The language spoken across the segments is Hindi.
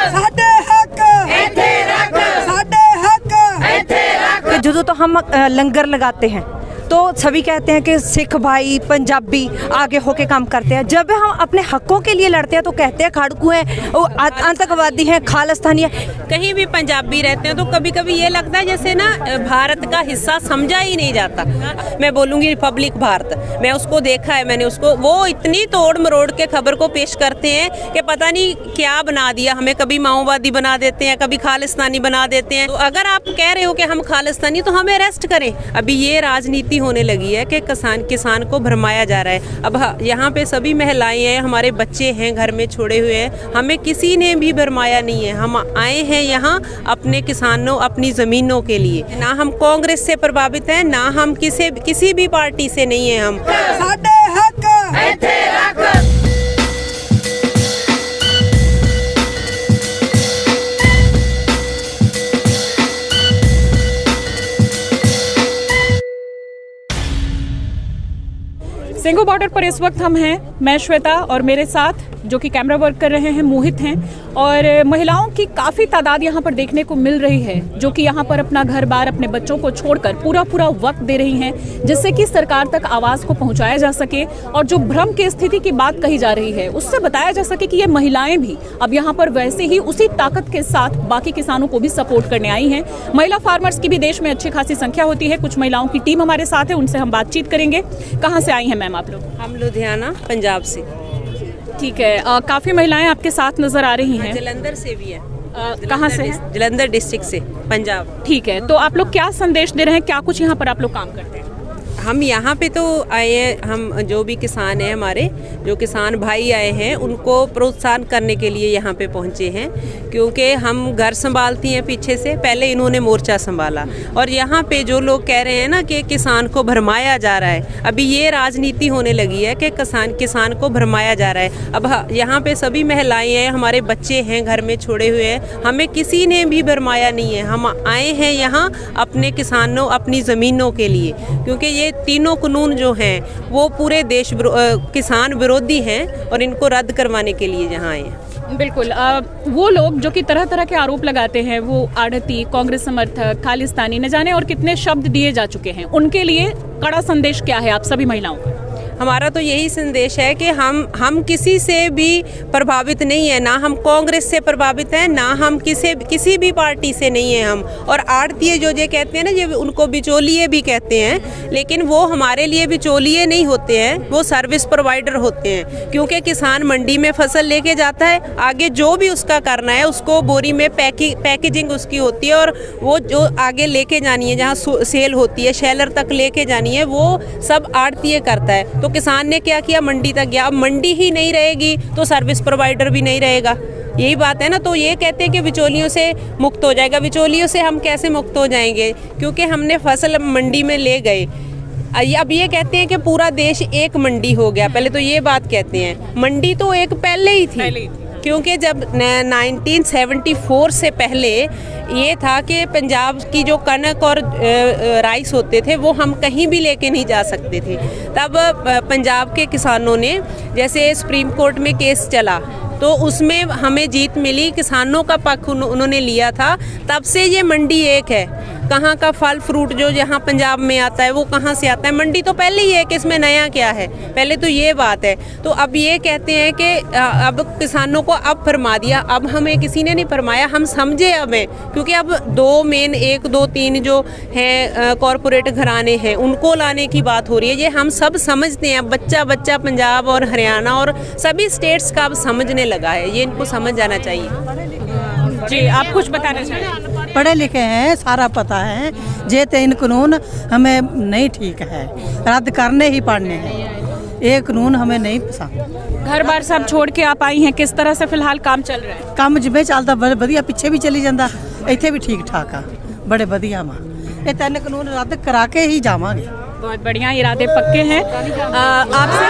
साडे हक इत्थे रख, साडे हक इत्थे रख। जो तो हम लंगर लगाते हैं तो सभी कहते हैं कि सिख भाई पंजाबी आगे होके काम करते हैं। जब हम अपने हकों के लिए लड़ते हैं तो कहते हैं खाड़कू हैं, वो आतंकवादी हैं, खालिस्तानी हैं। कहीं भी पंजाबी रहते हैं तो कभी कभी ये लगता है जैसे ना भारत का हिस्सा समझा ही नहीं जाता। मैं बोलूँगी रिपब्लिक भारत, मैं उसको देखा है, मैंने उसको, वो इतनी तोड़ मरोड़ के खबर को पेश करते हैं कि पता नहीं क्या बना दिया हमें। कभी माओवादी बना देते हैं, कभी खालिस्तानी बना देते हैं। तो अगर आप कह रहे हो कि हम खालिस्तानी, तो हमें अरेस्ट करें। अभी ये राजनीति होने लगी है कि किसान को भरमाया जा रहा है। अब यहाँ पे सभी महिलाएं हैं, हमारे बच्चे हैं, घर में छोड़े हुए हैं, हमें किसी ने भी भरमाया नहीं है। हम आए हैं यहाँ अपने किसानों, अपनी ज़मीनों के लिए। ना हम कांग्रेस से प्रभावित हैं, ना हम किसी भी पार्टी से नहीं है। हम साडे हक इत्थे रख। सिंघू बॉर्डर पर इस वक्त हम हैं, मैं श्वेता और मेरे साथ जो कि कैमरा वर्क कर रहे हैं मोहित हैं। और महिलाओं की काफ़ी तादाद यहाँ पर देखने को मिल रही है जो कि यहाँ पर अपना घर बार, अपने बच्चों को छोड़कर पूरा वक्त दे रही हैं, जिससे कि सरकार तक आवाज़ को पहुँचाया जा सके और जो भ्रम की स्थिति की बात कही जा रही है उससे बताया जा सके कि ये महिलाएं भी अब यहाँ पर वैसे ही उसी ताकत के साथ बाकी किसानों को भी सपोर्ट करने आई हैं। महिला फार्मर्स की भी देश में अच्छी खासी संख्या होती है। कुछ महिलाओं की टीम हमारे साथ है, उनसे हम बातचीत करेंगे। कहाँ से आई हैं मैम आप लोग? हम लुधियाना पंजाब से। ठीक है, काफ़ी महिलाएं आपके साथ नज़र आ रही हैं। जलंधर से भी है। कहाँ से हैं? जलंधर डिस्ट्रिक्ट से, पंजाब। ठीक है, तो आप लोग क्या संदेश दे रहे हैं, क्या कुछ यहाँ पर आप लोग काम करते हैं? हम यहाँ पे तो आए हैं, हम जो भी किसान हैं, हमारे जो किसान भाई आए हैं, उनको प्रोत्साहन करने के लिए यहाँ पे पहुँचे हैं। क्योंकि हम घर संभालती हैं पीछे से, पहले इन्होंने मोर्चा संभाला। और यहाँ पे जो लोग कह रहे हैं ना कि किसान को भरमाया जा रहा है, अभी ये राजनीति होने लगी है कि किसान को भरमाया जा रहा है। अब यहाँ पे सभी महिलाएं हैं, हमारे बच्चे हैं, घर में छोड़े हुए हैं, हमें किसी ने भी भरमाया नहीं है। हम आए हैं यहाँ अपने किसानों, अपनी ज़मीनों के लिए। क्योंकि ये तीनों कानून जो हैं वो पूरे देश किसान विरोधी हैं और इनको रद्द करवाने के लिए यहाँ आए हैं। बिल्कुल, वो लोग जो कि तरह तरह के आरोप लगाते हैं, वो आढ़ती, कांग्रेस समर्थक, खालिस्तानी, न जाने और कितने शब्द दिए जा चुके हैं, उनके लिए कड़ा संदेश क्या है आप सभी महिलाओं का? हमारा तो यही संदेश है कि हम किसी से भी प्रभावित नहीं है, ना हम कांग्रेस से प्रभावित हैं, ना हम किसी भी पार्टी से नहीं है। हम और आड़तीय जो कहते हैं ना, ये उनको बिचौलिए भी कहते हैं, लेकिन वो हमारे लिए बिचौलिए नहीं होते हैं, वो सर्विस प्रोवाइडर होते हैं। क्योंकि किसान मंडी में फसल लेके जाता है, आगे जो भी उसका करना है उसको बोरी में पैकेजिंग उसकी होती है, और वो जो आगे लेके जानी है, जहाँ सेल होती है, शेलर तक लेके जानी है, वो सब आड़तीय करता है। तो किसान ने क्या किया, मंडी तक गया। अब मंडी ही नहीं रहेगी तो सर्विस प्रोवाइडर भी नहीं रहेगा, यही बात है ना। तो ये कहते हैं कि बिचौलियों से मुक्त हो जाएगा। बिचौलियों से हम कैसे मुक्त हो जाएंगे, क्योंकि हमने फसल मंडी में ले गए। अब ये कहते हैं कि पूरा देश एक मंडी हो गया, पहले तो ये बात कहते हैं। मंडी तो एक पहले ही थी, क्योंकि जब 1974 से पहले ये था कि पंजाब की जो कनक और राइस होते थे वो हम कहीं भी लेके नहीं जा सकते थे। तब पंजाब के किसानों ने, जैसे सुप्रीम कोर्ट में केस चला तो उसमें हमें जीत मिली, किसानों का पक्ष उन्होंने लिया था, तब से ये मंडी एक है। कहाँ का फल फ्रूट जो यहाँ पंजाब में आता है वो कहाँ से आता है, मंडी तो पहले ही है कि इसमें नया क्या है, पहले तो ये बात है। तो अब ये कहते हैं कि अब किसानों को अब फरमा दिया, अब हमें किसी ने नहीं फरमाया, हम समझे अब हैं। क्योंकि अब दो मेन 1 2 3 जो हैं कॉरपोरेट घराने हैं उनको लाने की बात हो रही है, ये हम सब समझते हैं। बच्चा बच्चा पंजाब और हरियाणा और सभी स्टेट्स का अब समझने लगा है, ये इनको समझ जाना चाहिए। जी, आप कुछ बताना चाहिए? पढ़े लिखे हैं, सारा पता है, जे तीन कानून हमें नहीं ठीक है, रद्द करने ही पड़ने हैं। ये कानून हमें नहीं पसंद। घर बार सब छोड़ के आप आई हैं, किस तरह से फिलहाल काम चल रहा है? काम जिਵੇਂ ਚੱਲਦਾ ਵਧੀਆ, ਪਿੱਛੇ ਵੀ ਚਲੀ ਜਾਂਦਾ, ਇੱਥੇ ਵੀ ਠੀਕ ਠਾਕ ਆ, बड़े ਵਧੀਆ ਵਾ। ਇਹ ਤਿੰਨ ਕਾਨੂੰਨ ਰੱਦ ਕਰਾ ਕੇ ही जावांगे। बहुत बढ़िया, इरादे पक्के हैं। आपसे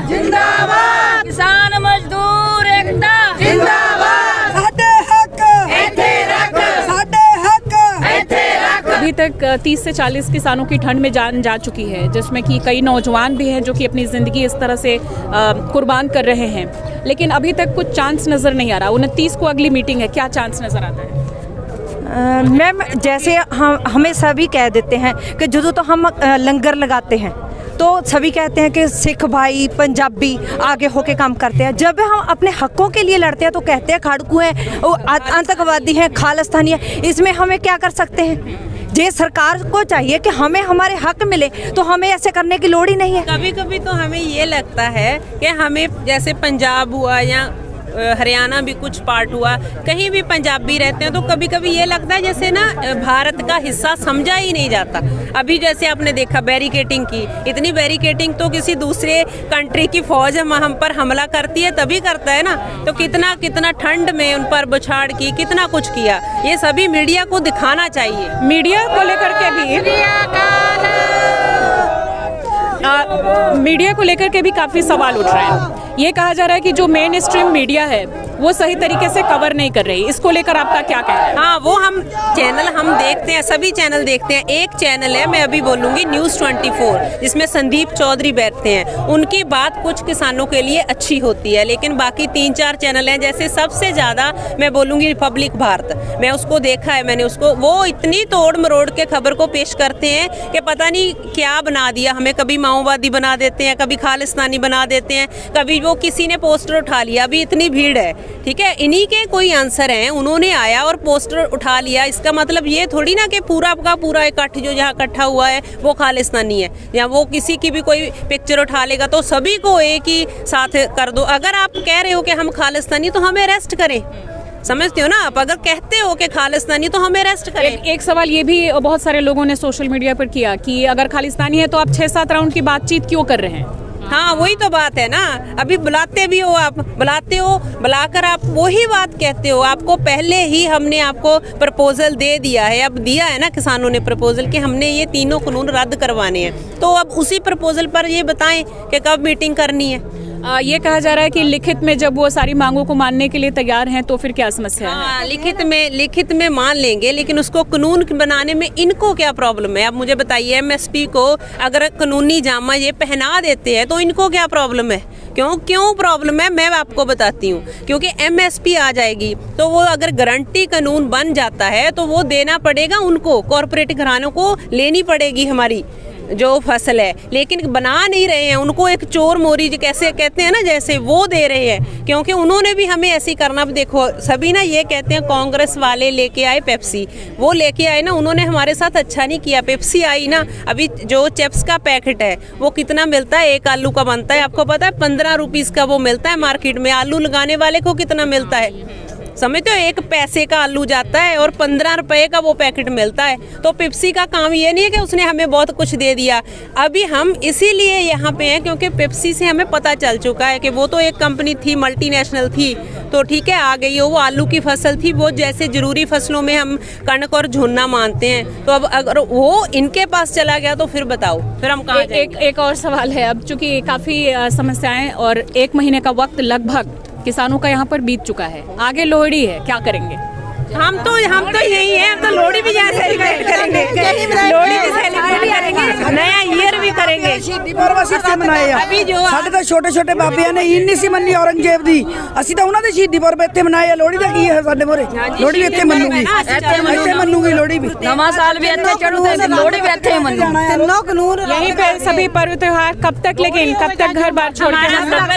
जिंदाबाद, किसान मजदूर एकता जिंदाबाद, साडे हक इत्थे रख, साडे हक इत्थे रख। अभी तक 30 से 40 किसानों की ठंड में जान जा चुकी है, जिसमें कि कई नौजवान भी हैं जो कि अपनी ज़िंदगी इस तरह से कुर्बान कर रहे हैं। लेकिन अभी तक कुछ चांस नज़र नहीं आ रहा। 29 को अगली मीटिंग है, क्या चांस नज़र आता है? मैम, जैसे हम हमें सभी कह देते हैं कि जो तो हम लंगर लगाते हैं तो सभी कहते हैं कि सिख भाई पंजाबी आगे होके काम करते हैं। जब हम अपने हकों के लिए लड़ते हैं तो कहते हैं खाड़कू हैं, वो आतंकवादी हैं, खालिस्तानी है। इसमें हमें क्या कर सकते हैं? ये सरकार को चाहिए कि हमें हमारे हक मिले, तो हमें ऐसे करने की लोड़ ही नहीं है। कभी कभी तो हमें ये लगता है कि हमें जैसे पंजाब हुआ या हरियाणा भी कुछ पार्ट हुआ, कहीं भी पंजाबी रहते हैं तो कभी कभी ये लगता है जैसे ना भारत का हिस्सा समझा ही नहीं जाता। अभी जैसे आपने देखा बैरिकेटिंग की, इतनी बैरिकेटिंग तो किसी दूसरे कंट्री की फौज हम पर हमला करती है तभी करता है ना। तो कितना कितना ठंड में उन पर बौछार की, कितना कुछ किया, ये सभी मीडिया को दिखाना चाहिए। मीडिया को लेकर के भी काफ़ी सवाल उठ रहे हैं। ये कहा जा रहा है कि जो मेन स्ट्रीम मीडिया है वो सही तरीके से कवर नहीं कर रही। इसको लेकर आपका क्या कहना है? हाँ, वो हम चैनल हम देखते हैं, सभी चैनल देखते हैं। एक चैनल है, मैं अभी बोलूँगी न्यूज़ 24, जिसमें संदीप चौधरी बैठते हैं। उनकी बात कुछ किसानों के लिए अच्छी होती है, लेकिन बाकी 3-4 चैनल हैं, जैसे सबसे ज़्यादा मैं बोलूँगी रिपब्लिक भारत। मैं उसको देखा है, मैंने उसको, वो इतनी तोड़ मरोड़ के खबर को पेश करते हैं कि पता नहीं क्या बना दिया हमें। कभी माओवादी बना देते हैं, कभी खालिस्तानी बना देते हैं, कभी वो किसी ने पोस्टर उठा लिया। अभी इतनी भीड़ है, ठीक है, इन्हीं के कोई आंसर हैं, उन्होंने आया और पोस्टर उठा लिया। इसका मतलब ये थोड़ी ना कि पूरा का पूरा इकट्ठ जो जहाँ इकट्ठा हुआ है वो खालिस्तानी है, या वो किसी की भी कोई पिक्चर उठा लेगा तो सभी को एक ही साथ कर दो। अगर आप कह रहे हो कि हम खालिस्तानी तो हमें अरेस्ट करें, समझते हो ना आप? अगर कहते हो कि खालिस्तानी तो हमें अरेस्ट करें। एक सवाल ये भी बहुत सारे लोगों ने सोशल मीडिया पर किया कि अगर खालिस्तानी है तो आप 6-7 राउंड की बातचीत क्यों कर रहे हैं? हाँ, वही तो बात है ना। अभी बुलाते भी हो, आप बुलाते हो, बुलाकर आप वही बात कहते हो। आपको पहले ही हमने आपको प्रपोजल दे दिया है, अब दिया है ना किसानों ने प्रपोजल कि हमने ये तीनों कानून रद्द करवाने हैं, तो अब उसी प्रपोजल पर ये बताएं कि कब मीटिंग करनी है। ये कहा जा रहा है कि लिखित में जब वो सारी मांगों को मानने के लिए तैयार हैं तो फिर क्या समस्या है? हाँ, लिखित में मान लेंगे, लेकिन उसको कानून बनाने में इनको क्या प्रॉब्लम है? अब मुझे बताइए, MSP को अगर कानूनी जामा ये पहना देते हैं तो इनको क्या प्रॉब्लम है? क्यों प्रॉब्लम है? मैं आपको बताती हूँ। क्योंकि MSP आ जाएगी तो वो अगर गारंटी कानून बन जाता है तो वो देना पड़ेगा उनको, कॉरपोरेट घरानों को लेनी पड़ेगी हमारी जो फसल है, लेकिन बना नहीं रहे हैं। उनको एक चोर मोरी कैसे कहते हैं ना, जैसे वो दे रहे हैं, क्योंकि उन्होंने भी हमें ऐसी करना। देखो सभी ना ये कहते हैं कांग्रेस वाले लेके आए पेप्सी, वो लेके आए ना, उन्होंने हमारे साथ अच्छा नहीं किया। पेप्सी आई ना, अभी जो चिप्स का पैकेट है वो कितना मिलता है? 1 आलू का बनता है, आपको पता है 15 रुपीज़ का वो मिलता है मार्केट में। आलू लगाने वाले को कितना मिलता है? समझते हो, 1 पैसे का आलू जाता है और 15 रुपए का वो पैकेट मिलता है। तो पेप्सी का काम ये नहीं है कि उसने हमें बहुत कुछ दे दिया। अभी हम इसीलिए यहाँ पे हैं क्योंकि पेप्सी से हमें पता चल चुका है कि वो तो एक कंपनी थी, मल्टीनेशनल थी, तो ठीक है आ गई हो। वो आलू की फसल थी, वो जैसे जरूरी फसलों में हम कणक और झुन्ना मानते हैं, तो अब अगर वो इनके पास चला गया तो फिर बताओ, फिर हम कहाँ जाएंगे? एक और सवाल है, अब चूंकि काफ़ी समस्याएं और 1 महीने का वक्त लगभग किसानों का यहाँ पर बीत चुका है, आगे लोहड़ी है, क्या करेंगे? हम तो यही है, हम तो लोहड़ी भी यहाँ सेलिब्रेट करेंगे, लोहड़ी भी सेलिब्रेट करेंगे, नया ईयर भी करेंगे। अभी जो ਸਾਡੇ ਤਾਂ ਛੋਟੇ ਬਾਬਿਆਂ ਨੇ ਈਨ ਨਹੀਂ ਸੀ ਮੰਨੀ ਔਰੰਗਜ਼ੇਬ ਦੀ, ਅਸੀਂ ਤਾਂ ਉਹਨਾਂ ਦੇ ਸ਼ਹੀਦੀ ਪੁਰਬ ਇੱਥੇ ਮਨਾਏ ਆ। ਲੋਹੜੀ ਦਾ ਕੀ ਹੈ ਸਾਡੇ ਮੋਰੇ? ਲੋਹੜੀ ਇੱਥੇ ਮੰਨੂਗੀ, ਇੱਥੇ ਮੰਨੂਗੀ ਲੋਹੜੀ भी। नवा साल भी ਇੱਥੇ ਚੜੂ ਤੇ ਲੋਹੜੀ भी ਇੱਥੇ ਮੰਨੂ। तीनों कानून यहीं पे सभी पर्व त्योहार कब तक, लेकिन कब तक घर बार छोड़ के?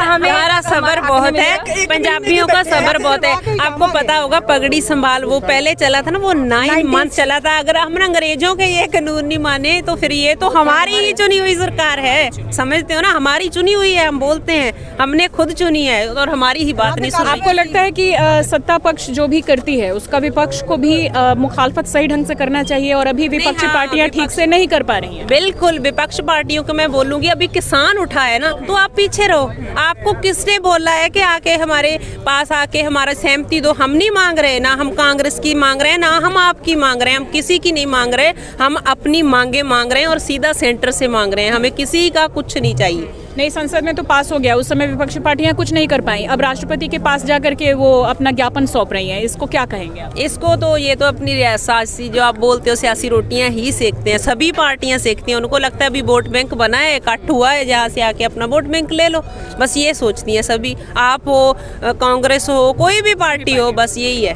हमारा सबर बहुत है, पंजाबियों का सबर बहुत है। आपको पता होगा पगड़ी संभाल वो पहले चला था ना, वो 9 मंथ चला था। अगर हम अंग्रेजों के ये कानून नहीं माने तो फिर ये तो हमारी ही चुनी हुई सरकार है, समझते हो ना? हमारी चुनी हुई है, हम बोलते हैं हमने खुद चुनी है और हमारी ही बात नहीं सुनी। आपको लगता है कि सत्ता पक्ष जो भी करती है उसका विपक्ष को भी मुखालफत सही ढंग से करना चाहिए और अभी विपक्षी पार्टियां ठीक से नहीं कर पा रही हैं? बिल्कुल, विपक्ष पार्टियों को मैं बोलूंगी, अभी किसान उठा है ना तो आप पीछे रहो। आपको किसने बोला है कि आके हमारे पास आके हमारा सहमति दो? हम नहीं मांग रहे ना, हम कांग्रेस की मांग रहे हैं ना हम आपकी मांग रहे हैं, हम किसी की नहीं मांग रहे, हम अपनी मांगे मांग रहे हैं और सीधा सेंटर से मांग रहे हैं। हमें किसी का कुछ नहीं चाहिए। नहीं, संसद में तो पास हो गया, उस समय विपक्षी पार्टियां कुछ नहीं कर पाई, अब राष्ट्रपति के पास जाकर के वो अपना ज्ञापन सौंप रही हैं, इसको क्या कहेंगे आप? इसको तो ये तो अपनी सियासी जो आप बोलते हो सियासी रोटियां ही सेकते हैं, सभी पार्टियां सेकती हैं। उनको लगता है अभी वोट बैंक बना है, इकट्ठ हुआ है, जहाँ से आके अपना वोट बैंक ले लो, बस ये सोचती हैं सभी। आप हो, कांग्रेस हो, कोई भी पार्टी हो, बस यही है।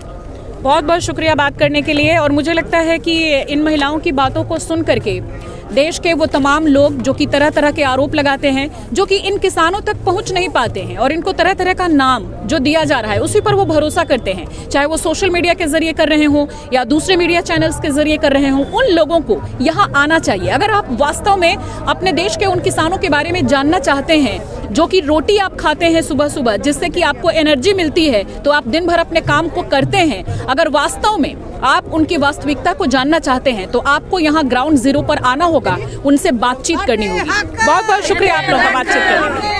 बहुत बहुत शुक्रिया बात करने के लिए। और मुझे लगता है कि इन महिलाओं की बातों को सुन करके देश के वो तमाम लोग जो कि तरह तरह के आरोप लगाते हैं, जो कि इन किसानों तक पहुंच नहीं पाते हैं और इनको तरह तरह का नाम जो दिया जा रहा है उसी पर वो भरोसा करते हैं, चाहे वो सोशल मीडिया के जरिए कर रहे हों या दूसरे मीडिया चैनल्स के जरिए कर रहे हों, उन लोगों को यहाँ आना चाहिए। अगर आप वास्तव में अपने देश के उन किसानों के बारे में जानना चाहते हैं जो कि रोटी आप खाते हैं सुबह सुबह, जिससे कि आपको एनर्जी मिलती है, तो आप दिन भर अपने काम को करते हैं, अगर वास्तव में आप उनकी वास्तविकता को जानना चाहते हैं तो आपको यहाँ ग्राउंड जीरो पर आना होगा, उनसे बातचीत करनी होगी। बहुत बहुत शुक्रिया आप लोग का बातचीत करने के लिए।